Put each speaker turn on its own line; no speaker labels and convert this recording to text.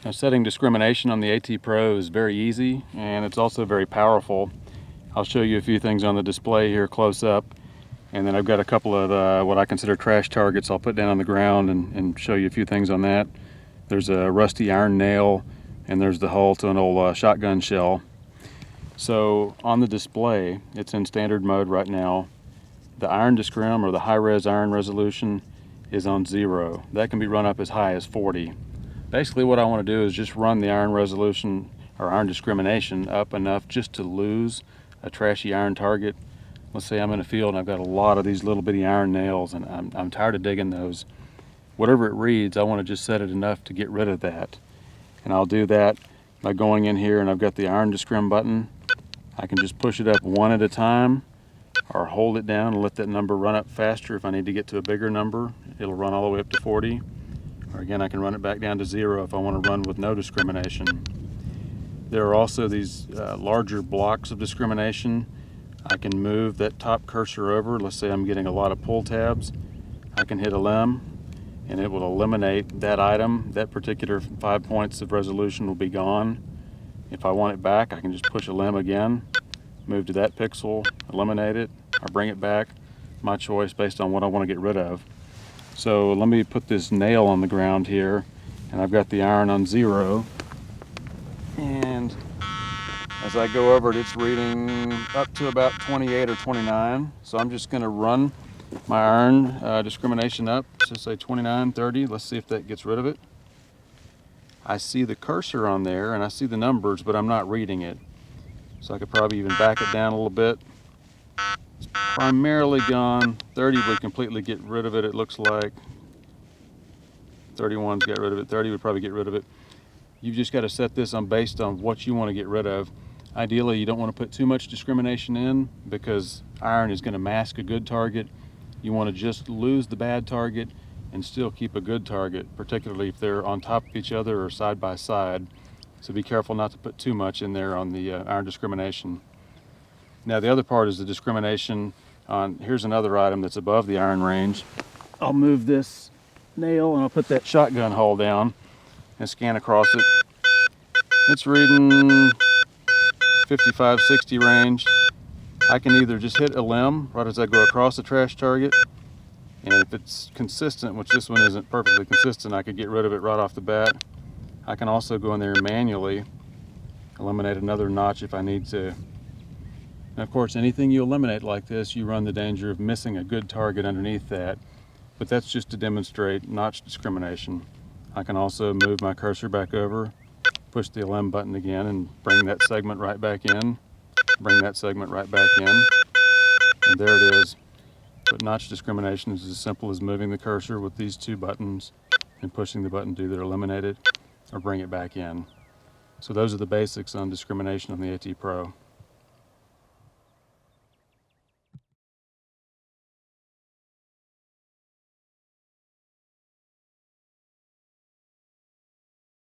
Now, setting discrimination on the AT Pro is very easy, and it's also very powerful. I'll show you a few things on the display here close up, and then I've got a couple of what I consider trash targets I'll put down on the ground and show you a few things on that. There's a rusty iron nail, and there's the hull to an old shotgun shell. So on the display, it's in standard mode right now. The iron discrim, or the high-res iron resolution, is on 0. That can be run up as high as 40. Basically what I want to do is just run the iron resolution or iron discrimination up enough just to lose a trashy iron target. Let's say I'm in a field and I've got a lot of these little bitty iron nails and I'm tired of digging those. Whatever it reads, I want to just set it enough to get rid of that. And I'll do that by going in here, and I've got the iron discrim button. I can just push it up one at a time or hold it down and let that number run up faster. If I need to get to a bigger number, it'll run all the way up to 40. Or again, I can run it back down to 0 if I want to run with no discrimination. There are also these larger blocks of discrimination. I can move that top cursor over. Let's say I'm getting a lot of pull tabs. I can hit a limb and it will eliminate that item. That particular 5 points of resolution will be gone. If I want it back, I can just push a limb again, move to that pixel, eliminate it, or bring it back. My choice based on what I want to get rid of. So let me put this nail on the ground here, and I've got the iron on 0. And as I go over it, it's reading up to about 28 or 29. So I'm just going to run my iron discrimination up, so say 29, 30. Let's see if that gets rid of it. I see the cursor on there and I see the numbers, but I'm not reading it. So I could probably even back it down a little bit. It's primarily gone. 30 would completely get rid of it, it looks like. 31's got rid of it. 30 would probably get rid of it. You've just got to set this on based on what you want to get rid of. Ideally, you don't want to put too much discrimination in because iron is going to mask a good target. You want to just lose the bad target and still keep a good target, particularly if they're on top of each other or side by side. So be careful not to put too much in there on the iron discrimination. Now the other part is the discrimination on, here's another item that's above the iron range. I'll move this nail and I'll put that shotgun hull down and scan across it. It's reading 55, 60 range. I can either just hit a limb right as I go across the trash target, and if it's consistent, which this one isn't perfectly consistent, I could get rid of it right off the bat. I can also go in there and manually eliminate another notch if I need to. And of course, anything you eliminate like this, you run the danger of missing a good target underneath that, but that's just to demonstrate notch discrimination. I can also move my cursor back over, push the LM button again and bring that segment right back in, bring that segment right back in, and there it is. But notch discrimination is as simple as moving the cursor with these two buttons and pushing the button to either eliminate it or bring it back in. So those are the basics on discrimination on the AT Pro.